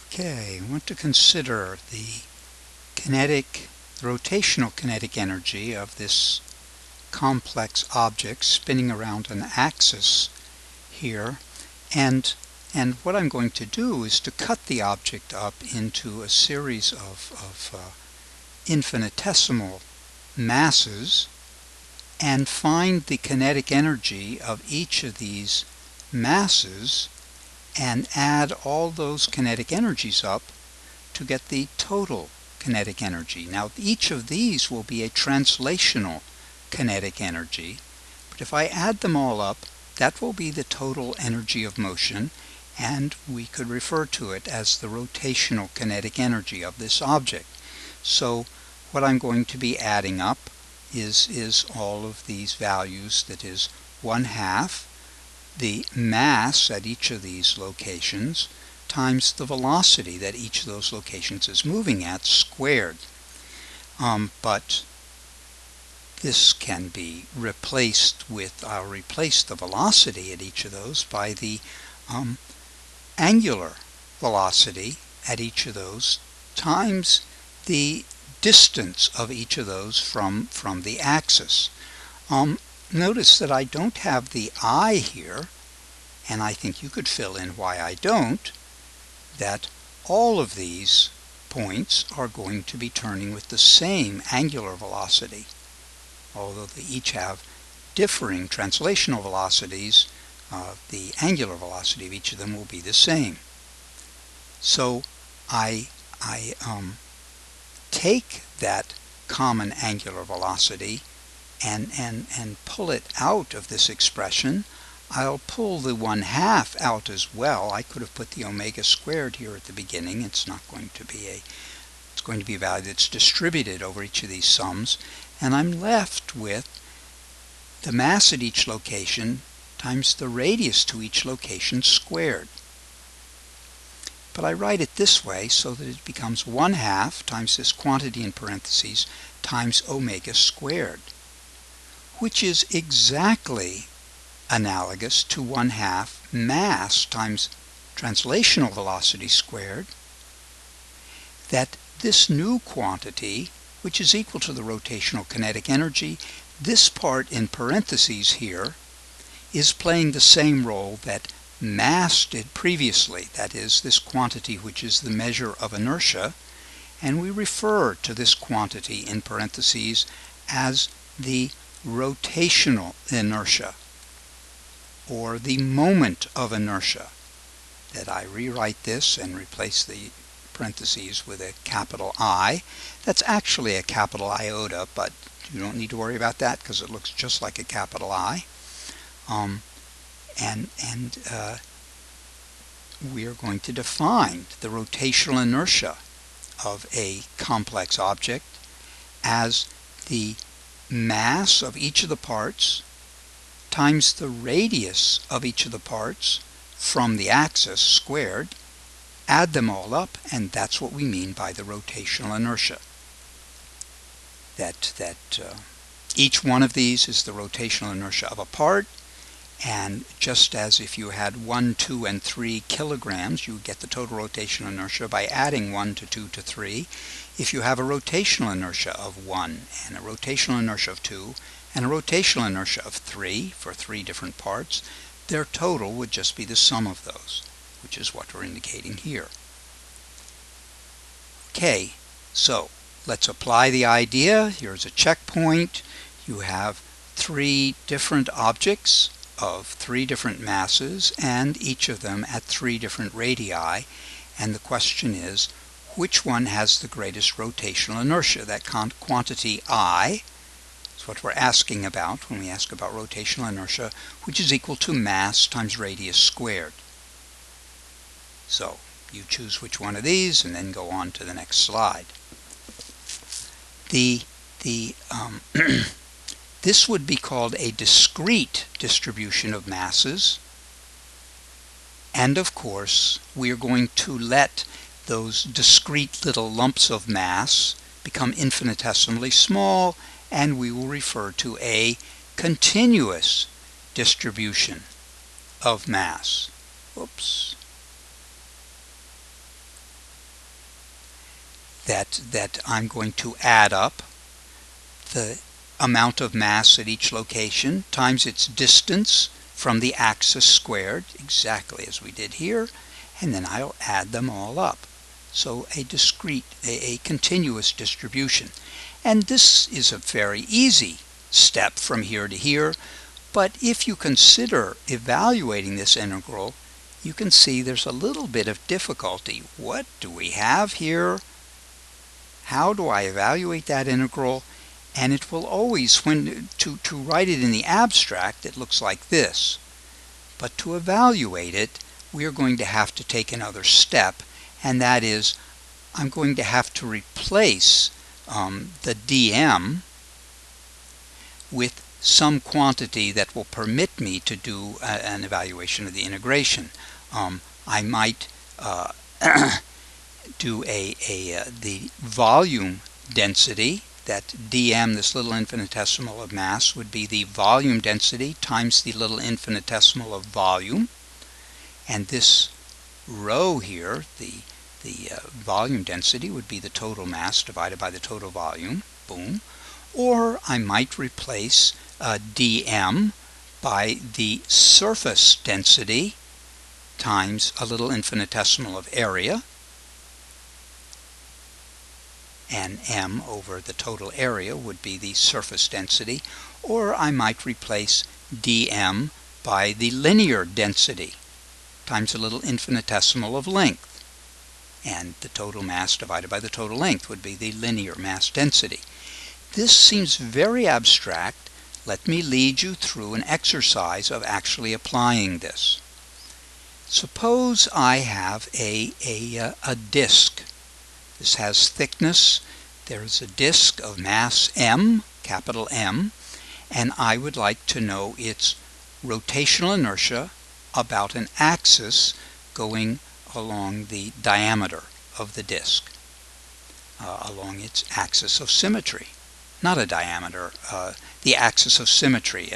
Okay, I want to consider the rotational kinetic energy of this complex object spinning around an axis here, and what I'm going to do is to cut the object up into a series of infinitesimal masses and find the kinetic energy of each of these masses and add all those kinetic energies up to get the total kinetic energy. Now each of these will be a translational kinetic energy, but if I add them all up, that will be the total energy of motion, and we could refer to it as the rotational kinetic energy of this object. So what I'm going to be adding up is all of these values, that is 1/2 the mass at each of these locations times the velocity that each of those locations is moving at squared. But this can be replaced with, I'll replace the velocity at each of those by the angular velocity at each of those times the distance of each of those from the axis. Notice that I don't have the I here, and I think you could fill in why I don't, that all of these points are going to be turning with the same angular velocity. Although they each have differing translational velocities, the angular velocity of each of them will be the same. So I take that common angular velocity and pull it out of this expression. I'll pull the 1/2 out as well. I could have put the omega squared here at the beginning. It's going to be a value that's distributed over each of these sums, and I'm left with the mass at each location times the radius to each location squared. But I write it this way so that it becomes 1/2 times this quantity in parentheses times omega squared, which is exactly analogous to 1/2 mass times translational velocity squared. That this new quantity, which is equal to the rotational kinetic energy, this part in parentheses here, is playing the same role that mass did previously, that is, this quantity which is the measure of inertia, and we refer to this quantity in parentheses as the rotational inertia, or the moment of inertia. That I rewrite this and replace the parentheses with a capital I. That's actually a capital iota, but you don't need to worry about that because it looks just like a capital I. We are going to define the rotational inertia of a complex object as the mass of each of the parts times the radius of each of the parts from the axis squared, add them all up, and that's what we mean by the rotational inertia. That each one of these is the rotational inertia of a part, and just as if you had 1, 2, and 3 kilograms, you would get the total rotational inertia by adding 1 to 2 to 3. If you have a rotational inertia of 1 and a rotational inertia of 2 and a rotational inertia of 3 for 3 different parts, their total would just be the sum of those, which is what we're indicating here. Okay, so let's apply the idea. Here's a checkpoint. You have 3 different objects of 3 different masses, and each of them at 3 different radii, and the question is, which one has the greatest rotational inertia? That quantity I is what we're asking about when we ask about rotational inertia, which is equal to mass times radius squared. So you choose which one of these and then go on to the next slide. This would be called a discrete distribution of masses, and of course we are going to let those discrete little lumps of mass become infinitesimally small, and we will refer to a continuous distribution of mass. Oops. that I'm going to add up the amount of mass at each location times its distance from the axis squared, exactly as we did here, and then I'll add them all up. So a discrete, a continuous distribution. And this is a very easy step from here to here, but if you consider evaluating this integral, you can see there's a little bit of difficulty. What do we have here? How do I evaluate that integral? And it will always, to write it in the abstract, it looks like this. But to evaluate it, we are going to have to take another step, and that is I'm going to have to replace the dm with some quantity that will permit me to do an evaluation of the integration. I might do the volume density. That dm, this little infinitesimal of mass, would be the volume density times the little infinitesimal of volume. And this rho here, the volume density, would be the total mass divided by the total volume. Boom. Or I might replace dm by the surface density times a little infinitesimal of area, and m over the total area would be the surface density. Or I might replace dm by the linear density times a little infinitesimal of length, and the total mass divided by the total length would be the linear mass density. This seems very abstract. Let me lead you through an exercise of actually applying this. Suppose I have a disk. This has thickness. There's a disk of mass m, capital M, and I would like to know its rotational inertia about an axis going along the diameter of the disk, along its axis of symmetry. Not a diameter, the axis of symmetry,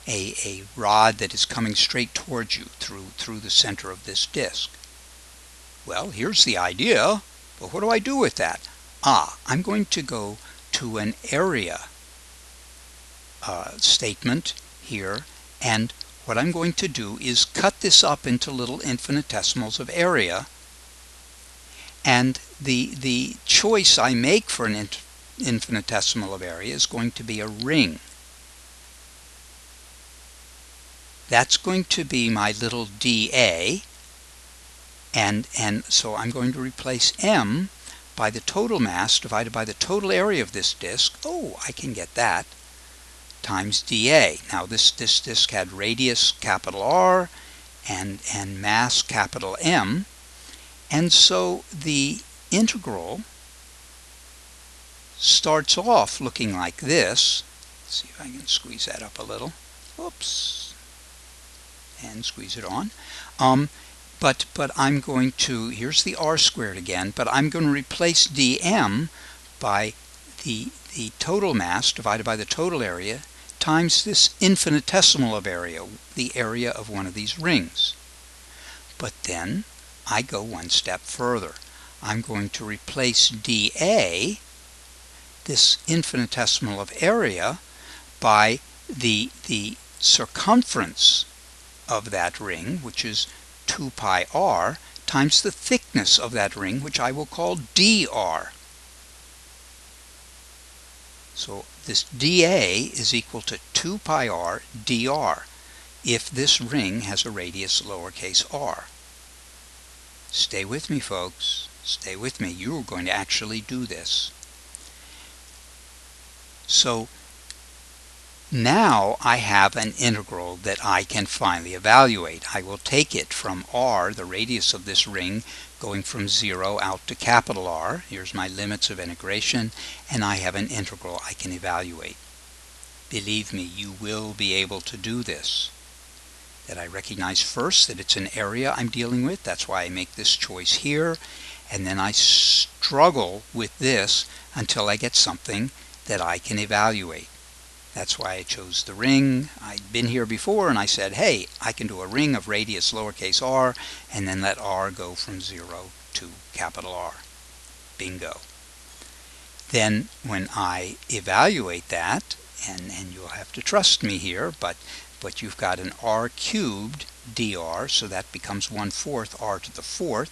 a rod that is coming straight towards you through the center of this disk. Well, here's the idea, but what do I do with that? I'm going to go to an area statement here, and what I'm going to do is cut this up into little infinitesimals of area, and the choice I make for an infinitesimal of area is going to be a ring. That's going to be my little dA, and so I'm going to replace m by the total mass divided by the total area of this disk. Oh, I can get that, times dA. Now this disk had radius capital R and mass capital M, and so the integral starts off looking like this. Let's see if I can squeeze that up a little. Whoops. And squeeze it on. But I'm going to, here's the r squared again, but I'm going to replace dm by the total mass divided by the total area times this infinitesimal of area, the area of one of these rings. But then I go one step further. I'm going to replace dA, this infinitesimal of area, by the circumference of that ring, which is 2 pi r, times the thickness of that ring, which I will call dr. So this dA is equal to 2 pi r dr if this ring has a radius lowercase r. Stay with me, folks. Stay with me. You're going to actually do this. So now I have an integral that I can finally evaluate. I will take it from r, the radius of this ring, going from 0 out to capital R. Here's my limits of integration, and I have an integral I can evaluate. Believe me, you will be able to do this. That I recognize first that it's an area I'm dealing with. That's why I make this choice here. And then I struggle with this until I get something that I can evaluate. That's why I chose the ring. I'd been here before and I said, hey, I can do a ring of radius lowercase r and then let r go from 0 to capital R. Bingo. Then when I evaluate that, and you'll have to trust me here, but you've got an r cubed dr, so that becomes 1/4 r to the 4th.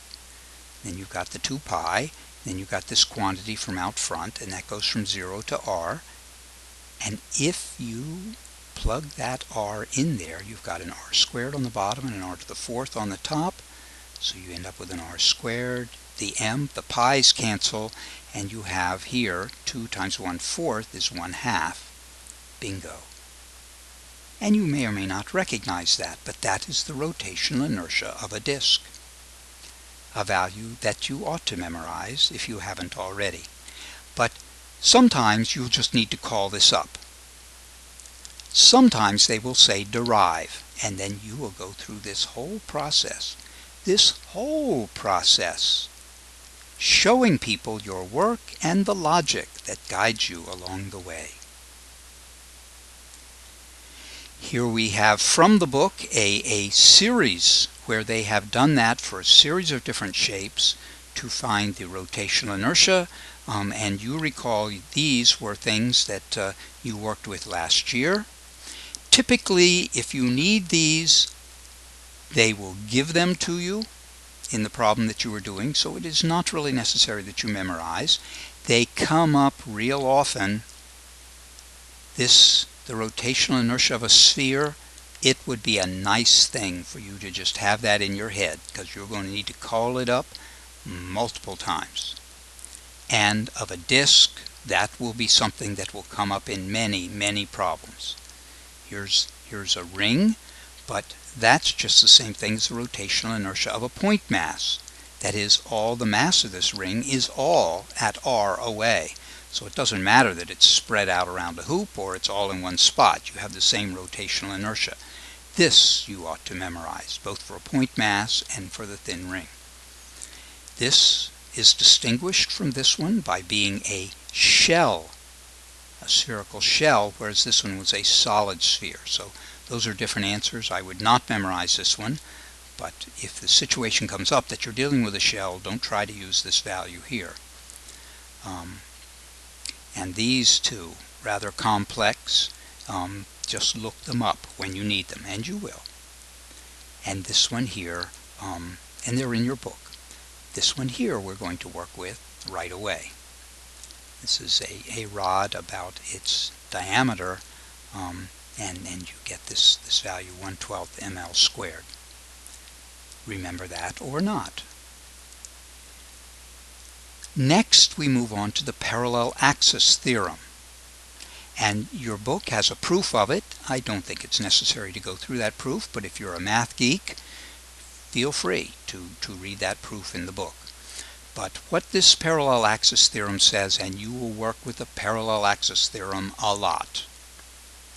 Then you've got the 2 pi. Then you've got this quantity from out front, and that goes from 0 to r. And if you plug that r in there, you've got an r squared on the bottom and an r to the 4th on the top. So you end up with an r squared. The pi's cancel, and you have here 2 times 1/4 is 1/2. Bingo. And you may or may not recognize that, but that is the rotational inertia of a disk. A value that you ought to memorize if you haven't already. But sometimes you'll just need to call this up. Sometimes they will say derive, and then you will go through this whole process. Showing people your work and the logic that guides you along the way. Here we have from the book a series where they have done that for a series of different shapes to find the rotational inertia. And you recall these were things that you worked with last year. Typically, if you need these, they will give them to you in the problem that you were doing, so it is not really necessary that you memorize. They come up real often. The rotational inertia of a sphere, it would be a nice thing for you to just have that in your head, because you're going to need to call it up multiple times. And of a disk, that will be something that will come up in many, many problems. Here's a ring, but that's just the same thing as the rotational inertia of a point mass. That is, all the mass of this ring is all at r away. So it doesn't matter that it's spread out around a hoop or it's all in one spot. You have the same rotational inertia. This you ought to memorize, both for a point mass and for the thin ring. This is distinguished from this one by being a shell, a spherical shell, whereas this one was a solid sphere. So those are different answers. I would not memorize this one, but if the situation comes up that you're dealing with a shell, don't try to use this value here. And these two, rather complex, just look them up when you need them, and you will. And this one here, and they're in your book. This one here we're going to work with right away. This is a rod about its diameter, and you get this value 1/12 ml squared. Remember that or not. Next we move on to the parallel axis theorem. And your book has a proof of it. I don't think it's necessary to go through that proof, but if you're a math geek, feel free to read that proof in the book. But what this parallel axis theorem says, and you will work with the parallel axis theorem a lot,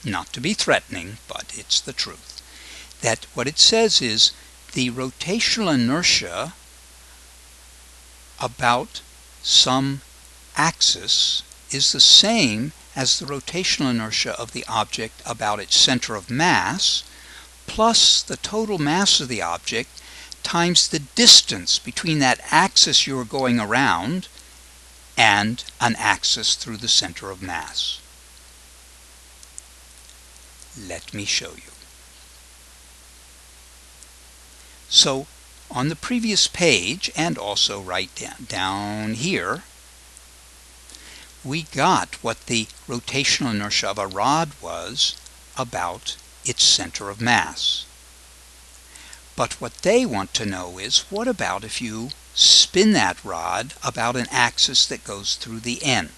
not to be threatening, but it's the truth, that what it says is the rotational inertia about some axis is the same as the rotational inertia of the object about its center of mass plus the total mass of the object times the distance between that axis you're going around and an axis through the center of mass. Let me show you. So on the previous page, and also right down here, we got what the rotational inertia of a rod was about its center of mass. But what they want to know is, what about if you spin that rod about an axis that goes through the end?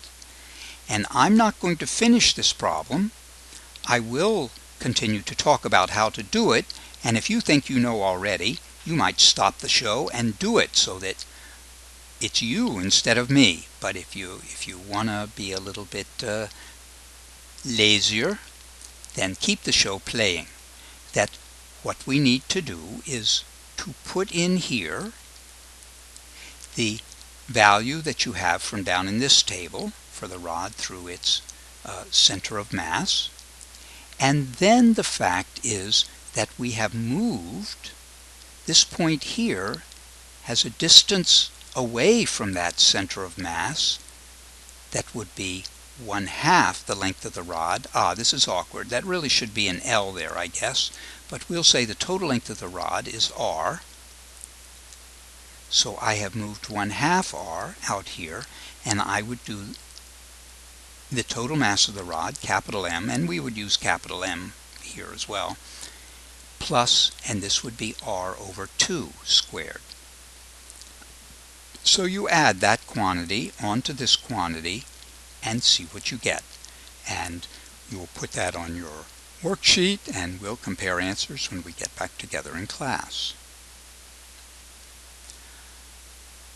And I'm not going to finish this problem. I will continue to talk about how to do it, and if you think you know already, you might stop the show and do it so that it's you instead of me. But if you want to be a little bit lazier, then keep the show playing. That what we need to do is to put in here the value that you have from down in this table for the rod through its center of mass. And then the fact is that we have moved this point here has a distance away from that center of mass that would be 1/2 the length of the rod. This is awkward. That really should be an L there, I guess. But we'll say the total length of the rod is R. So I have moved 1/2 R out here, and I would do the total mass of the rod, capital M, and we would use capital M here as well, plus, and this would be R over 2 squared. So you add that quantity onto this quantity and see what you get. And you'll put that on your worksheet, and we'll compare answers when we get back together in class.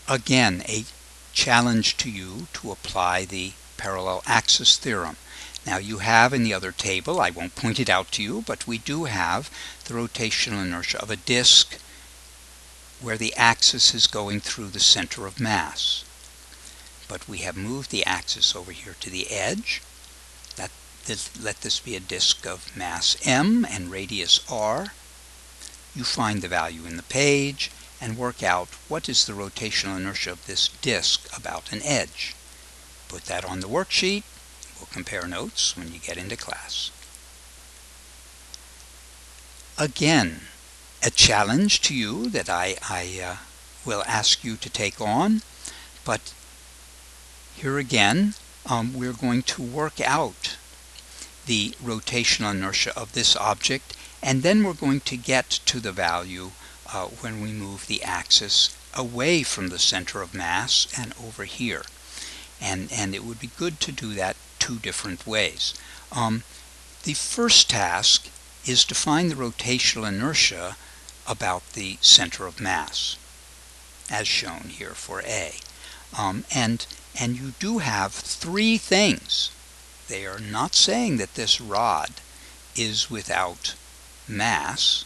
Again, a challenge to you to apply the parallel axis theorem. Now you have in the other table, I won't point it out to you, but we do have the rotational inertia of a disk where the axis is going through the center of mass. But we have moved the axis over here to the edge. Let this be a disk of mass m and radius r. You find the value in the page and work out what is the rotational inertia of this disk about an edge. Put that on the worksheet. We'll compare notes when you get into class. Again, a challenge to you that I will ask you to take on, but here again we're going to work out the rotational inertia of this object, and then we're going to get to the value when we move the axis away from the center of mass and over here. And it would be good to do that two different ways. The first task is to find the rotational inertia about the center of mass, as shown here for A. And you do have three things. They are not saying that this rod is without mass.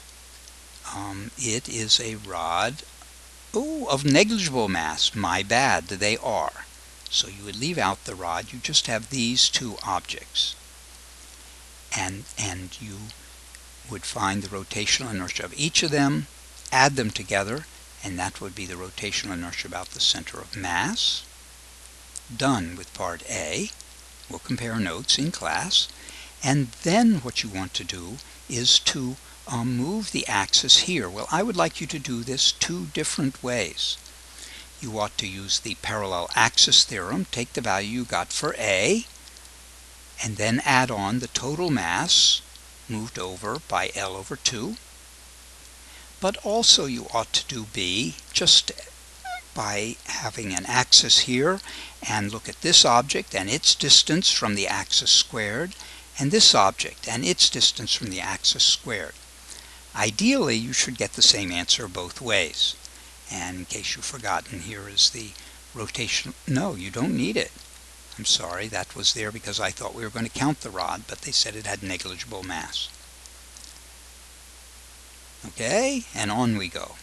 It is a rod of negligible mass. My bad, they are. So you would leave out the rod. You just have these two objects. And you would find the rotational inertia of each of them, add them together, and that would be the rotational inertia about the center of mass. Done with part A. We'll compare notes in class. And then what you want to do is to move the axis here. Well, I would like you to do this two different ways. You ought to use the parallel axis theorem, take the value you got for A, and then add on the total mass moved over by L over 2. But also you ought to do B just by having an axis here and look at this object and its distance from the axis squared, and this object and its distance from the axis squared. Ideally, you should get the same answer both ways. And in case you've forgotten, here is the rotation. No, you don't need it. I'm sorry, that was there because I thought we were going to count the rod, but they said it had negligible mass. Okay, and on we go.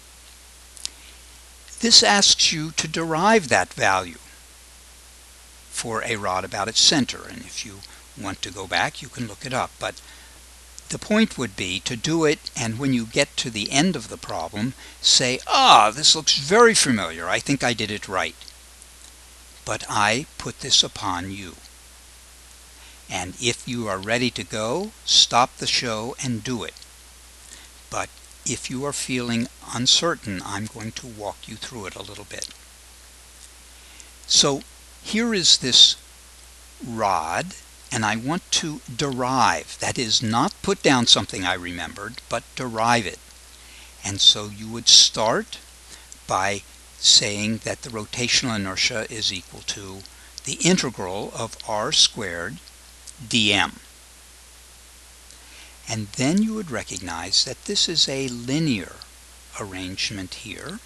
This asks you to derive that value for a rod about its center, and if you want to go back, you can look it up. But the point would be to do it, and when you get to the end of the problem, say, this looks very familiar. I think I did it right. But I put this upon you. And if you are ready to go, stop the show and do it. But if you are feeling uncertain, I'm going to walk you through it a little bit. So here is this rod, and I want to derive, that is, not put down something I remembered, but derive it. And so you would start by saying that the rotational inertia is equal to the integral of r squared dm. And then you would recognize that this is a linear arrangement here.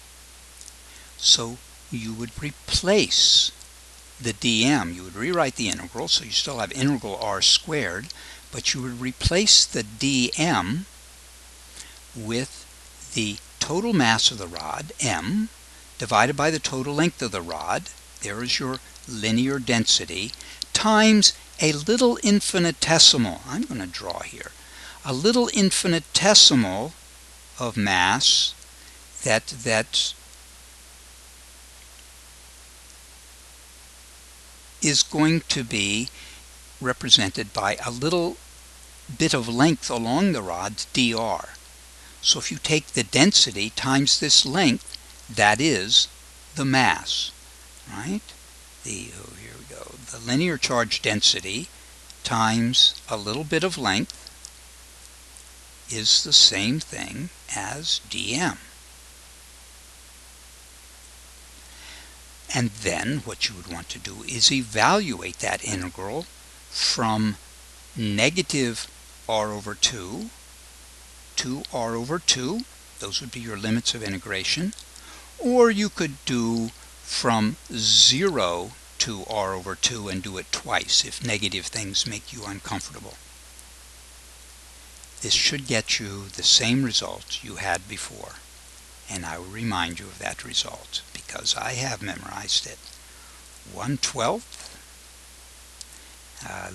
So you would replace the dm. You would rewrite the integral, so you still have integral r squared, but you would replace the dm with the total mass of the rod, m, divided by the total length of the rod, there is your linear density, times a little infinitesimal, I'm going to draw here, a little infinitesimal of mass that is going to be represented by a little bit of length along the rod, dr. So if you take the density times this length, that is the mass, right? Here we go. The linear charge density times a little bit of length is the same thing as dm. And then what you would want to do is evaluate that integral from negative r over 2 to r over 2. Those would be your limits of integration. Or you could do from 0 to r over 2 and do it twice if negative things make you uncomfortable. This should get you the same result you had before. And I will remind you of that result because I have memorized it. 1/12.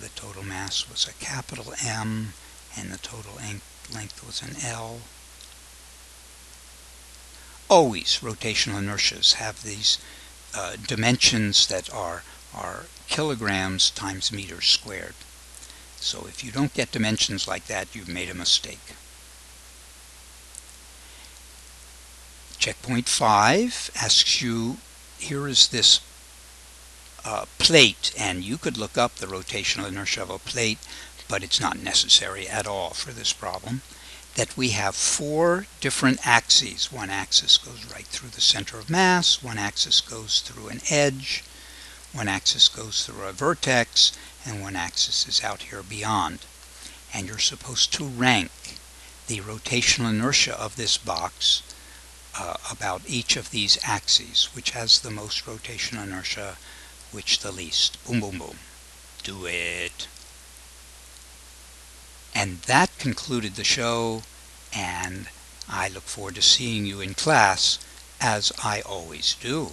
The total mass was a capital M and the total length was an L. Always rotational inertias have these dimensions that are kilograms times meters squared. So if you don't get dimensions like that, you've made a mistake. Checkpoint 5 asks you, here is this plate, and you could look up the rotational inertia of a plate, but it's not necessary at all for this problem, that we have 4 different axes. One axis goes right through the center of mass, one axis goes through an edge, one axis goes through a vertex, and one axis is out here beyond. And you're supposed to rank the rotational inertia of this box about each of these axes, which has the most rotational inertia, which the least. Boom, boom, boom. Do it. And that concluded the show, and I look forward to seeing you in class, as I always do.